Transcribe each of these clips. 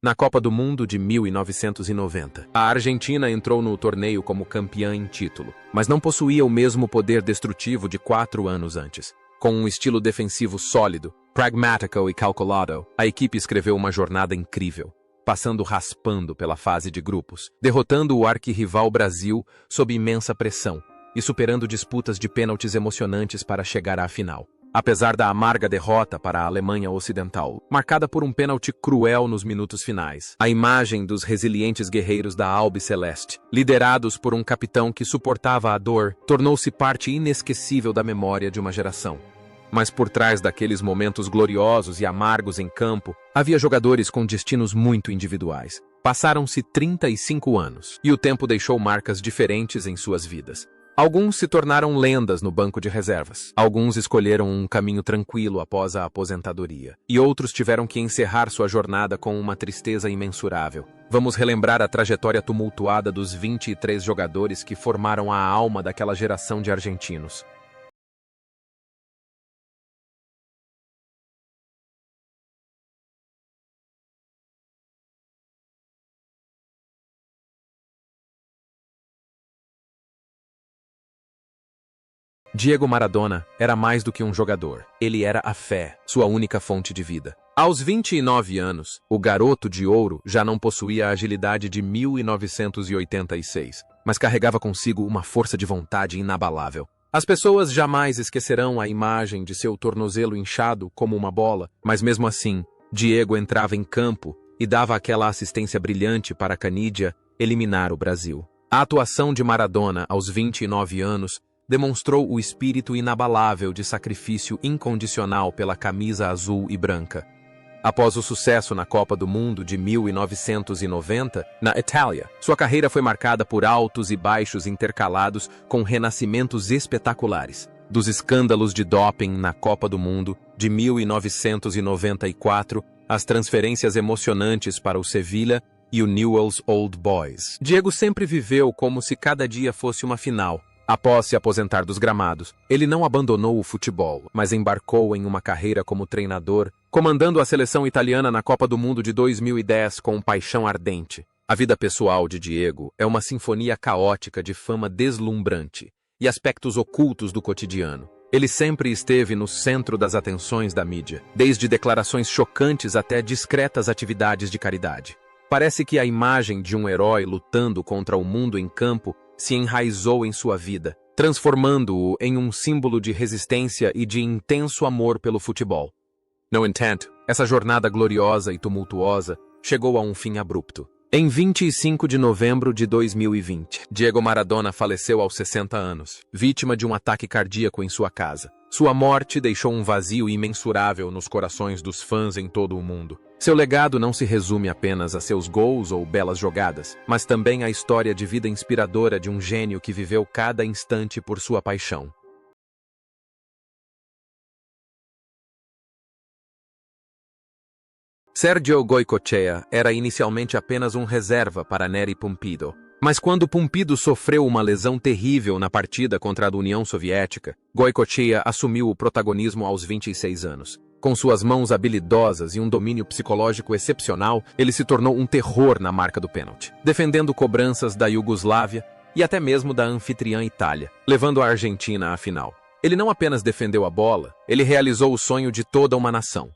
Na Copa do Mundo de 1990, a Argentina entrou no torneio como campeã em título, mas não possuía o mesmo poder destrutivo de 4 anos antes. Com um estilo defensivo sólido, pragmático e calculado, a equipe escreveu uma jornada incrível, passando raspando pela fase de grupos, derrotando o arquirrival Brasil sob imensa pressão e superando disputas de pênaltis emocionantes para chegar à final. Apesar da amarga derrota para a Alemanha Ocidental, marcada por um pênalti cruel nos minutos finais, a imagem dos resilientes guerreiros da Albiceleste, liderados por um capitão que suportava a dor, tornou-se parte inesquecível da memória de uma geração. Mas por trás daqueles momentos gloriosos e amargos em campo, havia jogadores com destinos muito individuais. Passaram-se 35 anos, e o tempo deixou marcas diferentes em suas vidas. Alguns se tornaram lendas no banco de reservas. Alguns escolheram um caminho tranquilo após a aposentadoria. E outros tiveram que encerrar sua jornada com uma tristeza imensurável. Vamos relembrar a trajetória tumultuada dos 23 jogadores que formaram a alma daquela geração de argentinos. Diego Maradona era mais do que um jogador. Ele era a fé, sua única fonte de vida. Aos 29 anos, o garoto de ouro já não possuía a agilidade de 1986, mas carregava consigo uma força de vontade inabalável. As pessoas jamais esquecerão a imagem de seu tornozelo inchado como uma bola, mas mesmo assim, Diego entrava em campo e dava aquela assistência brilhante para Canidia eliminar o Brasil. A atuação de Maradona aos 29 anos demonstrou o espírito inabalável de sacrifício incondicional pela camisa azul e branca. Após o sucesso na Copa do Mundo de 1990, na Itália, sua carreira foi marcada por altos e baixos intercalados com renascimentos espetaculares. Dos escândalos de doping na Copa do Mundo de 1994, às transferências emocionantes para o Sevilha e o Newell's Old Boys. Diego sempre viveu como se cada dia fosse uma final. Após se aposentar dos gramados, ele não abandonou o futebol, mas embarcou em uma carreira como treinador, comandando a seleção italiana na Copa do Mundo de 2010 com paixão ardente. A vida pessoal de Diego é uma sinfonia caótica de fama deslumbrante e aspectos ocultos do cotidiano. Ele sempre esteve no centro das atenções da mídia, desde declarações chocantes até discretas atividades de caridade. Parece que a imagem de um herói lutando contra o mundo em campo se enraizou em sua vida, transformando-o em um símbolo de resistência e de intenso amor pelo futebol. No entanto, essa jornada gloriosa e tumultuosa chegou a um fim abrupto. Em 25 de novembro de 2020, Diego Maradona faleceu aos 60 anos, vítima de um ataque cardíaco em sua casa. Sua morte deixou um vazio imensurável nos corações dos fãs em todo o mundo. Seu legado não se resume apenas a seus gols ou belas jogadas, mas também à história de vida inspiradora de um gênio que viveu cada instante por sua paixão. Sergio Goycochea era inicialmente apenas um reserva para Nery Pumpido. Mas quando Pumpido sofreu uma lesão terrível na partida contra a União Soviética, Goycochea assumiu o protagonismo aos 26 anos. Com suas mãos habilidosas e um domínio psicológico excepcional, ele se tornou um terror na marca do pênalti, defendendo cobranças da Iugoslávia e até mesmo da anfitriã Itália, levando a Argentina à final. Ele não apenas defendeu a bola, ele realizou o sonho de toda uma nação.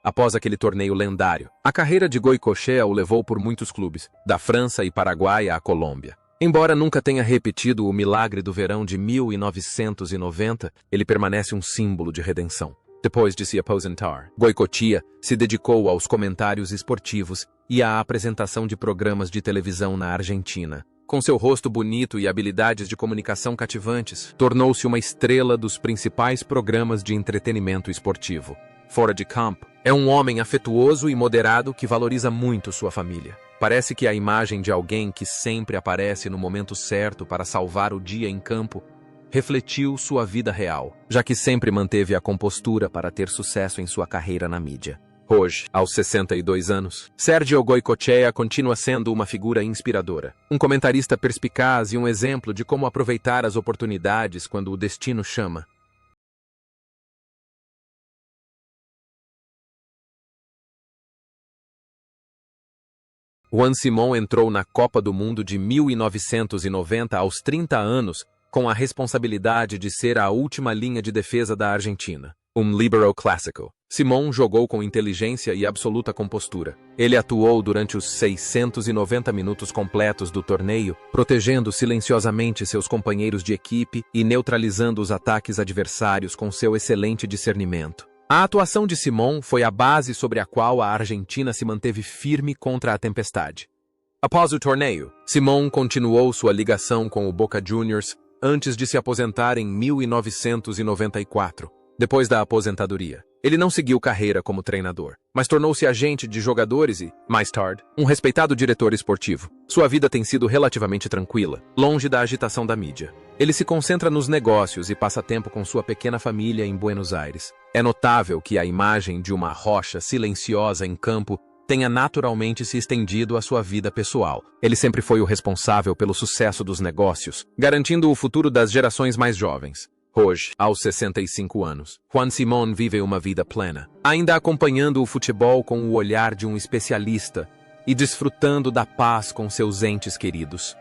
Após aquele torneio lendário, a carreira de Goycochea o levou por muitos clubes, da França e Paraguai à Colômbia. Embora nunca tenha repetido o milagre do verão de 1990, ele permanece um símbolo de redenção. Depois de se aposentar, Goycochea se dedicou aos comentários esportivos e à apresentação de programas de televisão na Argentina. Com seu rosto bonito e habilidades de comunicação cativantes, tornou-se uma estrela dos principais programas de entretenimento esportivo. Fora de campo, é um homem afetuoso e moderado que valoriza muito sua família. Parece que a imagem de alguém que sempre aparece no momento certo para salvar o dia em campo refletiu sua vida real, já que sempre manteve a compostura para ter sucesso em sua carreira na mídia. Hoje, aos 62 anos, Sergio Goycochea continua sendo uma figura inspiradora, um comentarista perspicaz e um exemplo de como aproveitar as oportunidades quando o destino chama. Juan Simón entrou na Copa do Mundo de 1990 aos 30 anos, com a responsabilidade de ser a última linha de defesa da Argentina. Libero clássico. Simón jogou com inteligência e absoluta compostura. Ele atuou durante os 690 minutos completos do torneio, protegendo silenciosamente seus companheiros de equipe e neutralizando os ataques adversários com seu excelente discernimento. A atuação de Simón foi a base sobre a qual a Argentina se manteve firme contra a tempestade. Após o torneio, Simón continuou sua ligação com o Boca Juniors antes de se aposentar em 1994. Depois da aposentadoria, ele não seguiu carreira como treinador, mas tornou-se agente de jogadores e, mais tarde, um respeitado diretor esportivo. Sua vida tem sido relativamente tranquila, longe da agitação da mídia. Ele se concentra nos negócios e passa tempo com sua pequena família em Buenos Aires. É notável que a imagem de uma rocha silenciosa em campo tenha naturalmente se estendido à sua vida pessoal. Ele sempre foi o responsável pelo sucesso dos negócios, garantindo o futuro das gerações mais jovens. Hoje, aos 65 anos, Juan Simón vive uma vida plena, ainda acompanhando o futebol com o olhar de um especialista e desfrutando da paz com seus entes queridos.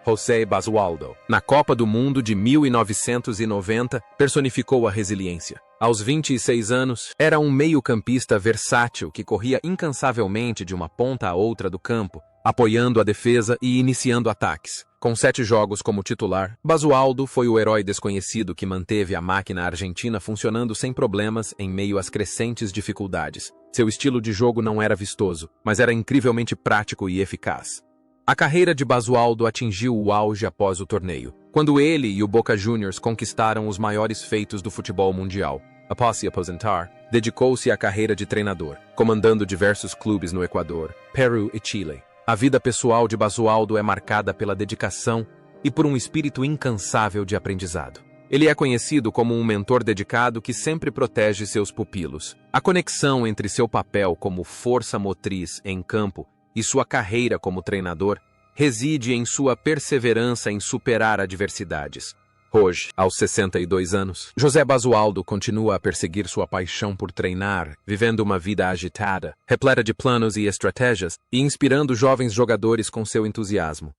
José Basualdo, na Copa do Mundo de 1990, personificou a resiliência. Aos 26 anos, era um meio-campista versátil que corria incansavelmente de uma ponta a outra do campo, apoiando a defesa e iniciando ataques. Com 7 jogos como titular, Basualdo foi o herói desconhecido que manteve a máquina argentina funcionando sem problemas em meio às crescentes dificuldades. Seu estilo de jogo não era vistoso, mas era incrivelmente prático e eficaz. A carreira de Basualdo atingiu o auge após o torneio, quando ele e o Boca Juniors conquistaram os maiores feitos do futebol mundial. Após se aposentar, dedicou-se à carreira de treinador, comandando diversos clubes no Equador, Peru e Chile. A vida pessoal de Basualdo é marcada pela dedicação e por um espírito incansável de aprendizado. Ele é conhecido como um mentor dedicado que sempre protege seus pupilos. A conexão entre seu papel como força motriz em campo e sua carreira como treinador reside em sua perseverança em superar adversidades. Hoje, aos 62 anos, José Basualdo continua a perseguir sua paixão por treinar, vivendo uma vida agitada, repleta de planos e estratégias, e inspirando jovens jogadores com seu entusiasmo.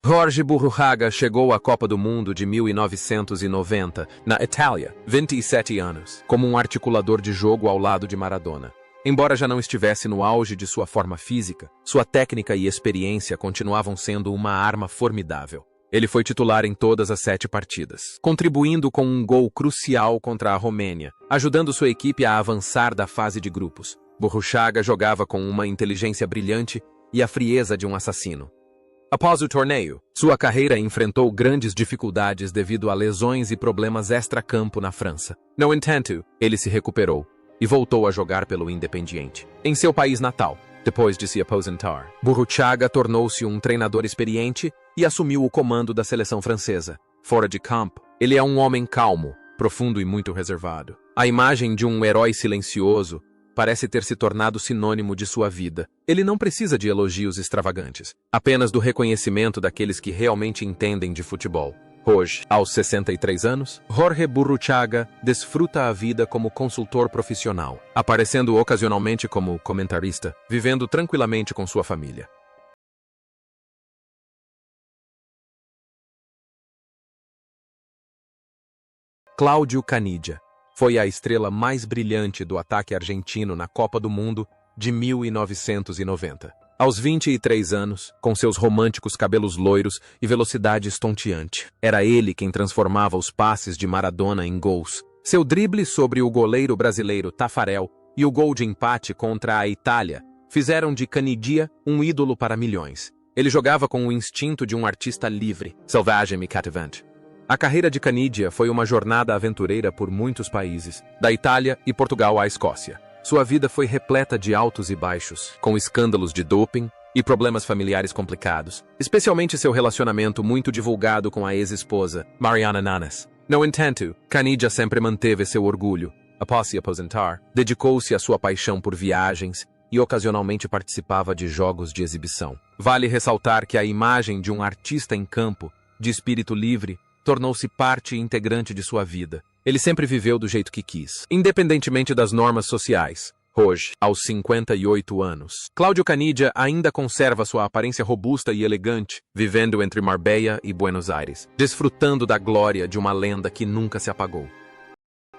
Jorge Burruchaga chegou à Copa do Mundo de 1990, na Itália, 27 anos, como um articulador de jogo ao lado de Maradona. Embora já não estivesse no auge de sua forma física, sua técnica e experiência continuavam sendo uma arma formidável. Ele foi titular em todas as 7 partidas, contribuindo com um gol crucial contra a Romênia, ajudando sua equipe a avançar da fase de grupos. Burruchaga jogava com uma inteligência brilhante e a frieza de um assassino. Após o torneio, sua carreira enfrentou grandes dificuldades devido a lesões e problemas extra-campo na França. No entanto, ele se recuperou e voltou a jogar pelo Independiente. Em seu país natal, depois de se aposentar, Burruchaga tornou-se um treinador experiente e assumiu o comando da seleção francesa. Fora de campo, ele é um homem calmo, profundo e muito reservado. A imagem de um herói silencioso parece ter se tornado sinônimo de sua vida. Ele não precisa de elogios extravagantes, apenas do reconhecimento daqueles que realmente entendem de futebol. Hoje, aos 63 anos, Jorge Burruchaga desfruta a vida como consultor profissional, aparecendo ocasionalmente como comentarista, vivendo tranquilamente com sua família. Cláudio Canidia foi a estrela mais brilhante do ataque argentino na Copa do Mundo de 1990. Aos 23 anos, com seus românticos cabelos loiros e velocidade estonteante, era ele quem transformava os passes de Maradona em gols. Seu drible sobre o goleiro brasileiro Tafarel e o gol de empate contra a Itália fizeram de Canidia um ídolo para milhões. Ele jogava com o instinto de um artista livre, selvagem e cativante. A carreira de Canidia foi uma jornada aventureira por muitos países, da Itália e Portugal à Escócia. Sua vida foi repleta de altos e baixos, com escândalos de doping e problemas familiares complicados, especialmente seu relacionamento muito divulgado com a ex-esposa, Mariana Nanes. No entanto, Canidia sempre manteve seu orgulho. Após se aposentar, dedicou-se à sua paixão por viagens e ocasionalmente participava de jogos de exibição. Vale ressaltar que a imagem de um artista em campo, de espírito livre, tornou-se parte integrante de sua vida. Ele sempre viveu do jeito que quis, independentemente das normas sociais. Hoje, aos 58 anos, Cláudio Canidia ainda conserva sua aparência robusta e elegante, vivendo entre Marbella e Buenos Aires, desfrutando da glória de uma lenda que nunca se apagou.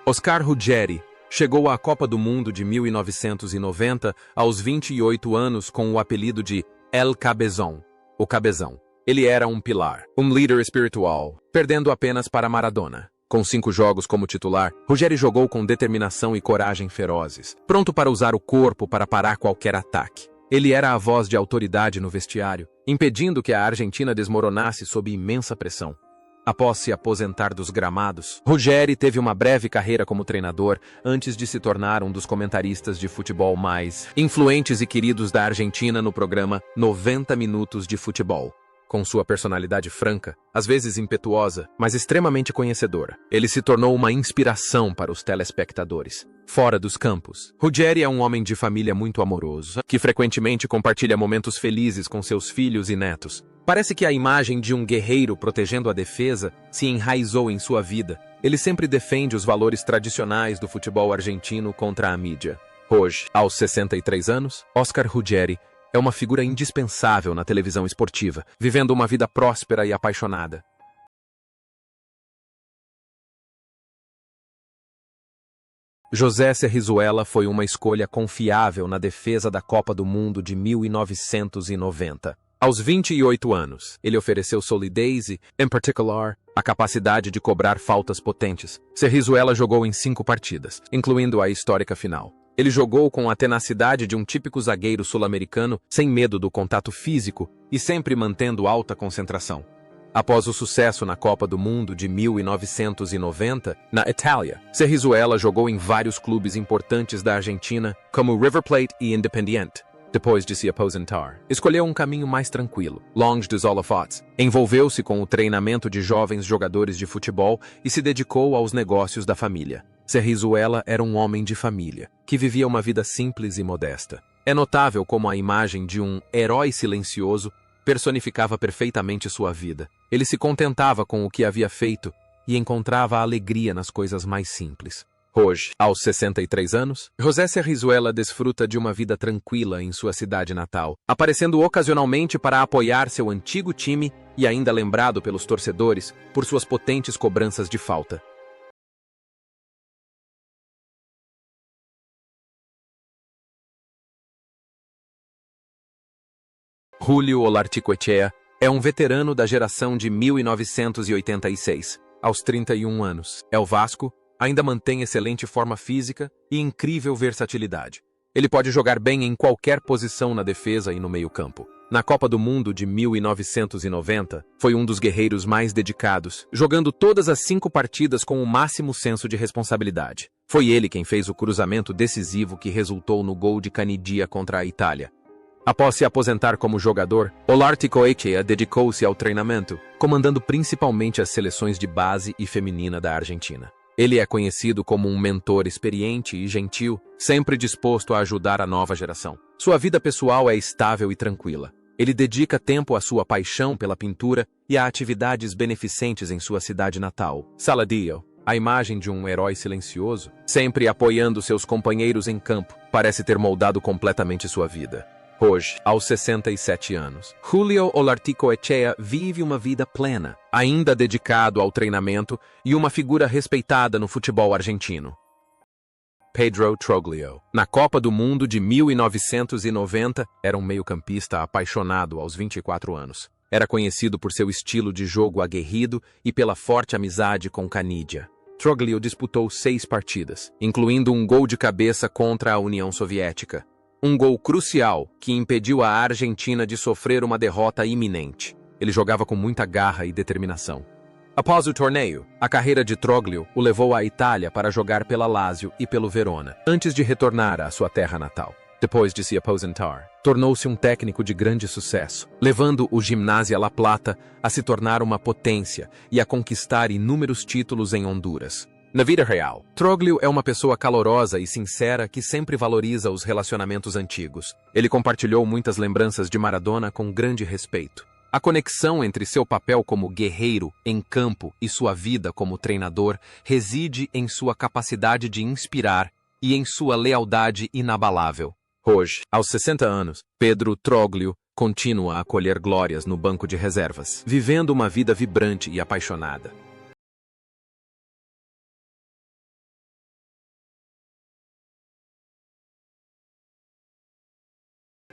Oscar Ruggeri chegou à Copa do Mundo de 1990 aos 28 anos com o apelido de El Cabezón, o Cabezão. Ele era um pilar, um líder espiritual, perdendo apenas para Maradona. Com 5 jogos como titular, Ruggeri jogou com determinação e coragem ferozes, pronto para usar o corpo para parar qualquer ataque. Ele era a voz de autoridade no vestiário, impedindo que a Argentina desmoronasse sob imensa pressão. Após se aposentar dos gramados, Ruggeri teve uma breve carreira como treinador antes de se tornar um dos comentaristas de futebol mais influentes e queridos da Argentina no programa 90 Minutos de Futebol. Com sua personalidade franca, às vezes impetuosa, mas extremamente conhecedora, ele se tornou uma inspiração para os telespectadores. Fora dos campos, Ruggeri é um homem de família muito amoroso, que frequentemente compartilha momentos felizes com seus filhos e netos. Parece que a imagem de um guerreiro protegendo a defesa se enraizou em sua vida. Ele sempre defende os valores tradicionais do futebol argentino contra a mídia. Hoje, aos 63 anos, Oscar Ruggeri é uma figura indispensável na televisão esportiva, vivendo uma vida próspera e apaixonada. José Cerrizuela foi uma escolha confiável na defesa da Copa do Mundo de 1990. Aos 28 anos, ele ofereceu solidez e, em particular, a capacidade de cobrar faltas potentes. Cerrizuela jogou em 5 partidas, incluindo a histórica final. Ele jogou com a tenacidade de um típico zagueiro sul-americano, sem medo do contato físico e sempre mantendo alta concentração. Após o sucesso na Copa do Mundo de 1990, na Itália, Cerrizuela jogou em vários clubes importantes da Argentina, como River Plate e Independiente. Depois de se aposentar, escolheu um caminho mais tranquilo, longe dos holofotes. Envolveu-se com o treinamento de jovens jogadores de futebol e se dedicou aos negócios da família. Cerrizuela era um homem de família, que vivia uma vida simples e modesta. É notável como a imagem de um herói silencioso personificava perfeitamente sua vida. Ele se contentava com o que havia feito e encontrava alegria nas coisas mais simples. Hoje, aos 63 anos, José Cerrizuela desfruta de uma vida tranquila em sua cidade natal, aparecendo ocasionalmente para apoiar seu antigo time e ainda lembrado pelos torcedores por suas potentes cobranças de falta. Julio Olarticoechea é um veterano da geração de 1986. Aos 31 anos, El Vasco ainda mantém excelente forma física e incrível versatilidade. Ele pode jogar bem em qualquer posição na defesa e no meio-campo. Na Copa do Mundo de 1990, foi um dos guerreiros mais dedicados, jogando todas as 5 partidas com o máximo senso de responsabilidade. Foi ele quem fez o cruzamento decisivo que resultou no gol de Canidia contra a Itália. Após se aposentar como jogador, Olarticoechea dedicou-se ao treinamento, comandando principalmente as seleções de base e feminina da Argentina. Ele é conhecido como um mentor experiente e gentil, sempre disposto a ajudar a nova geração. Sua vida pessoal é estável e tranquila. Ele dedica tempo à sua paixão pela pintura e a atividades beneficentes em sua cidade natal, Saladillo. A imagem de um herói silencioso, sempre apoiando seus companheiros em campo, parece ter moldado completamente sua vida. Hoje, aos 67 anos, Julio Olarticoechea vive uma vida plena, ainda dedicado ao treinamento e uma figura respeitada no futebol argentino. Pedro Troglio. Na Copa do Mundo de 1990, era um meio-campista apaixonado aos 24 anos. Era conhecido por seu estilo de jogo aguerrido e pela forte amizade com Canidia. Troglio disputou 6 partidas, incluindo um gol de cabeça contra a União Soviética. Um gol crucial que impediu a Argentina de sofrer uma derrota iminente. Ele jogava com muita garra e determinação. Após o torneio, a carreira de Troglio o levou à Itália para jogar pela Lazio e pelo Verona, antes de retornar à sua terra natal. Depois de se aposentar, tornou-se um técnico de grande sucesso, levando o Gimnasia La Plata a se tornar uma potência e a conquistar inúmeros títulos em Honduras. Na vida real, Troglio é uma pessoa calorosa e sincera que sempre valoriza os relacionamentos antigos. Ele compartilhou muitas lembranças de Maradona com grande respeito. A conexão entre seu papel como guerreiro em campo e sua vida como treinador reside em sua capacidade de inspirar e em sua lealdade inabalável. Hoje, aos 60 anos, Pedro Troglio continua a colher glórias no banco de reservas, vivendo uma vida vibrante e apaixonada.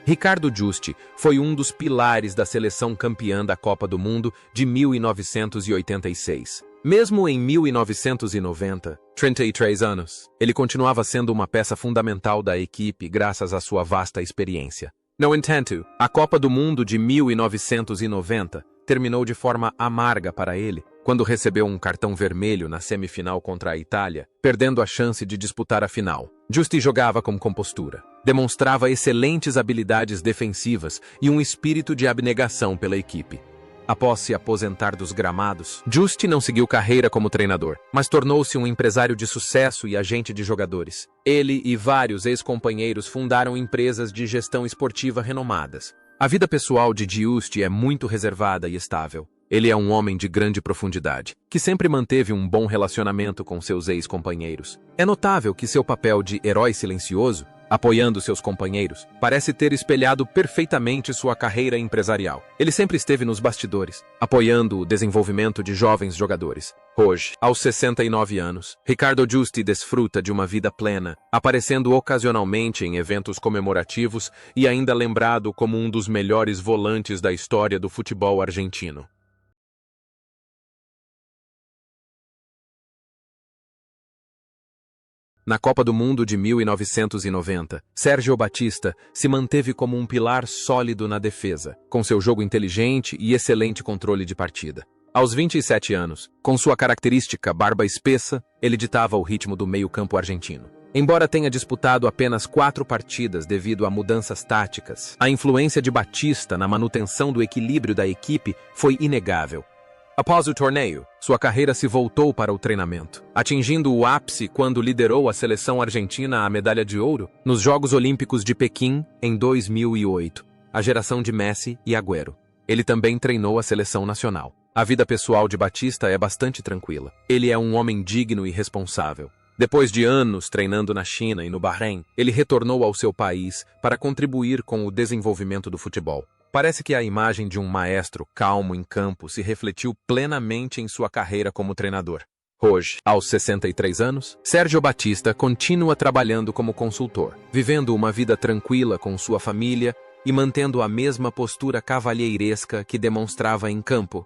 Ricardo Giusti foi um dos pilares da seleção campeã da Copa do Mundo de 1986. Mesmo em 1990, 33 anos, ele continuava sendo uma peça fundamental da equipe graças à sua vasta experiência. No entanto, a Copa do Mundo de 1990 terminou de forma amarga para ele, quando recebeu um cartão vermelho na semifinal contra a Itália, perdendo a chance de disputar a final. Giusti jogava com compostura, demonstrava excelentes habilidades defensivas e um espírito de abnegação pela equipe. Após se aposentar dos gramados, Giusti não seguiu carreira como treinador, mas tornou-se um empresário de sucesso e agente de jogadores. Ele e vários ex-companheiros fundaram empresas de gestão esportiva renomadas. A vida pessoal de Giusti é muito reservada e estável. Ele é um homem de grande profundidade, que sempre manteve um bom relacionamento com seus ex-companheiros. É notável que seu papel de herói silencioso, apoiando seus companheiros, parece ter espelhado perfeitamente sua carreira empresarial. Ele sempre esteve nos bastidores, apoiando o desenvolvimento de jovens jogadores. Hoje, aos 69 anos, Ricardo Giusti desfruta de uma vida plena, aparecendo ocasionalmente em eventos comemorativos e ainda lembrado como um dos melhores volantes da história do futebol argentino. Na Copa do Mundo de 1990, Sérgio Batista se manteve como um pilar sólido na defesa, com seu jogo inteligente e excelente controle de partida. Aos 27 anos, com sua característica barba espessa, ele ditava o ritmo do meio-campo argentino. Embora tenha disputado apenas 4 partidas devido a mudanças táticas, a influência de Batista na manutenção do equilíbrio da equipe foi inegável. Após o torneio, sua carreira se voltou para o treinamento, atingindo o ápice quando liderou a seleção argentina à medalha de ouro nos Jogos Olímpicos de Pequim em 2008, a geração de Messi e Agüero. Ele também treinou a seleção nacional. A vida pessoal de Batista é bastante tranquila. Ele é um homem digno e responsável. Depois de anos treinando na China e no Bahrein, ele retornou ao seu país para contribuir com o desenvolvimento do futebol. Parece que a imagem de um maestro calmo em campo se refletiu plenamente em sua carreira como treinador. Hoje, aos 63 anos, Sérgio Batista continua trabalhando como consultor, vivendo uma vida tranquila com sua família e mantendo a mesma postura cavalheiresca que demonstrava em campo.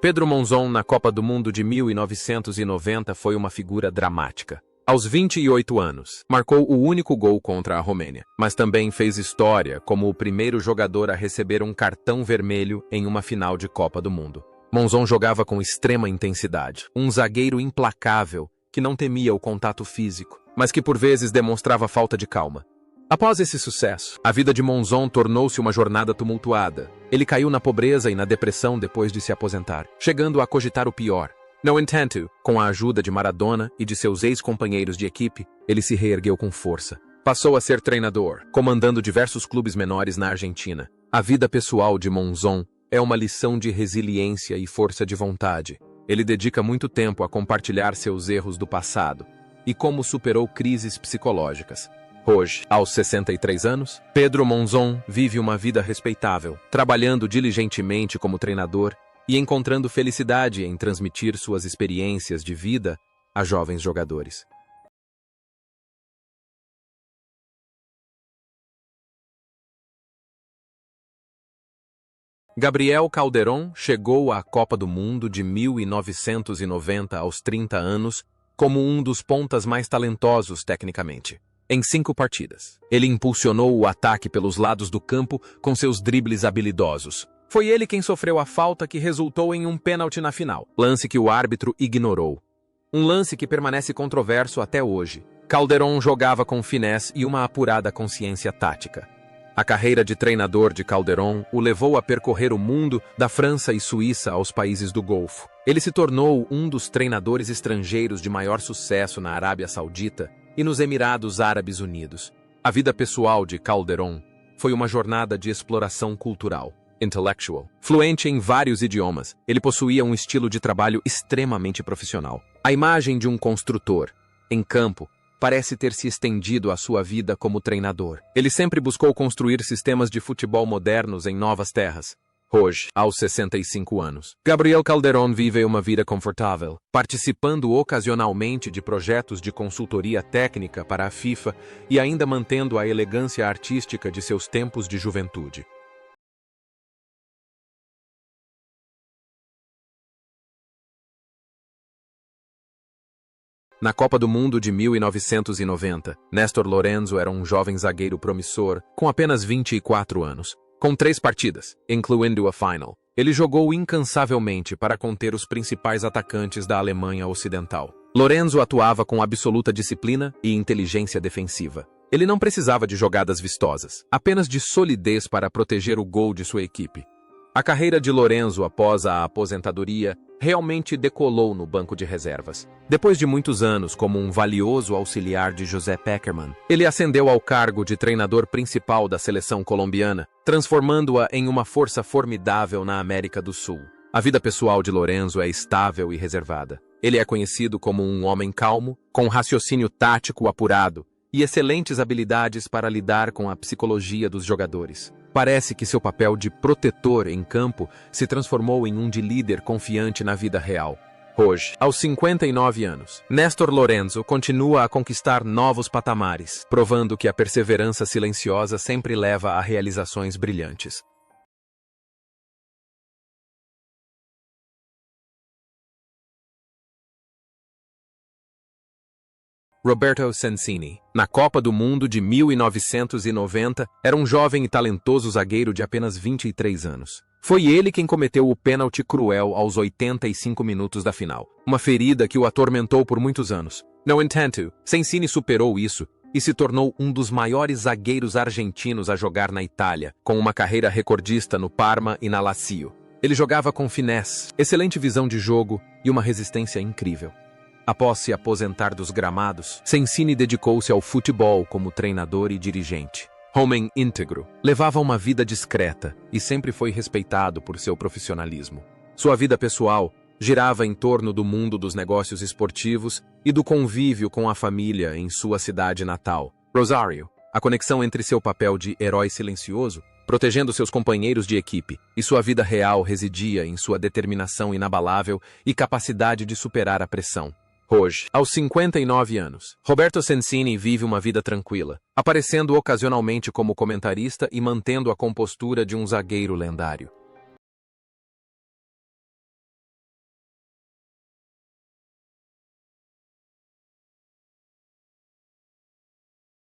Pedro Monzon, na Copa do Mundo de 1990, foi uma figura dramática. Aos 28 anos, marcou o único gol contra a Romênia, mas também fez história como o primeiro jogador a receber um cartão vermelho em uma final de Copa do Mundo. Monzon jogava com extrema intensidade, um zagueiro implacável que não temia o contato físico, mas que por vezes demonstrava falta de calma. Após esse sucesso, a vida de Monzon tornou-se uma jornada tumultuada. Ele caiu na pobreza e na depressão depois de se aposentar, chegando a cogitar o pior. No entanto, com a ajuda de Maradona e de seus ex-companheiros de equipe, ele se reergueu com força. Passou a ser treinador, comandando diversos clubes menores na Argentina. A vida pessoal de Monzon é uma lição de resiliência e força de vontade. Ele dedica muito tempo a compartilhar seus erros do passado e como superou crises psicológicas. Hoje, aos 63 anos, Pedro Monzon vive uma vida respeitável, trabalhando diligentemente como treinador e encontrando felicidade em transmitir suas experiências de vida a jovens jogadores. Gabriel Calderón chegou à Copa do Mundo de 1990 aos 30 anos como um dos pontas mais talentosos tecnicamente. Em 5 partidas, ele impulsionou o ataque pelos lados do campo com seus dribles habilidosos. Foi ele quem sofreu a falta que resultou em um pênalti na final, lance que o árbitro ignorou. Um lance que permanece controverso até hoje. Calderón jogava com finesse e uma apurada consciência tática. A carreira de treinador de Calderón o levou a percorrer o mundo, da França e Suíça aos países do Golfo. Ele se tornou um dos treinadores estrangeiros de maior sucesso na Arábia Saudita e nos Emirados Árabes Unidos. A vida pessoal de Calderón foi uma jornada de exploração cultural, intellectual. Fluente em vários idiomas, ele possuía um estilo de trabalho extremamente profissional. A imagem de um construtor, em campo, parece ter se estendido à sua vida como treinador. Ele sempre buscou construir sistemas de futebol modernos em novas terras. Hoje, aos 65 anos, Gabriel Calderón vive uma vida confortável, participando ocasionalmente de projetos de consultoria técnica para a FIFA e ainda mantendo a elegância artística de seus tempos de juventude. Na Copa do Mundo de 1990, Néstor Lorenzo era um jovem zagueiro promissor, com apenas 24 anos. Com 3 partidas, incluindo a final, ele jogou incansavelmente para conter os principais atacantes da Alemanha Ocidental. Lorenzo atuava com absoluta disciplina e inteligência defensiva. Ele não precisava de jogadas vistosas, apenas de solidez para proteger o gol de sua equipe. A carreira de Lorenzo após a aposentadoria realmente decolou no banco de reservas. Depois de muitos anos como um valioso auxiliar de José Pekerman, ele ascendeu ao cargo de treinador principal da seleção colombiana, transformando-a em uma força formidável na América do Sul. A vida pessoal de Lorenzo é estável e reservada. Ele é conhecido como um homem calmo, com raciocínio tático apurado e excelentes habilidades para lidar com a psicologia dos jogadores. Parece que seu papel de protetor em campo se transformou em um de líder confiante na vida real. Hoje, aos 59 anos, Néstor Lorenzo continua a conquistar novos patamares, provando que a perseverança silenciosa sempre leva a realizações brilhantes. Roberto Sensini, na Copa do Mundo de 1990, era um jovem e talentoso zagueiro de apenas 23 anos. Foi ele quem cometeu o pênalti cruel aos 85 minutos da final, uma ferida que o atormentou por muitos anos. No entanto, Sensini superou isso e se tornou um dos maiores zagueiros argentinos a jogar na Itália, com uma carreira recordista no Parma e na Lazio. Ele jogava com finesse, excelente visão de jogo e uma resistência incrível. Após se aposentar dos gramados, Sensini dedicou-se ao futebol como treinador e dirigente. Homem íntegro, levava uma vida discreta e sempre foi respeitado por seu profissionalismo. Sua vida pessoal girava em torno do mundo dos negócios esportivos e do convívio com a família em sua cidade natal, Rosário. A conexão entre seu papel de herói silencioso, protegendo seus companheiros de equipe, e sua vida real residia em sua determinação inabalável e capacidade de superar a pressão. Hoje, aos 59 anos, Roberto Sensini vive uma vida tranquila, aparecendo ocasionalmente como comentarista e mantendo a compostura de um zagueiro lendário.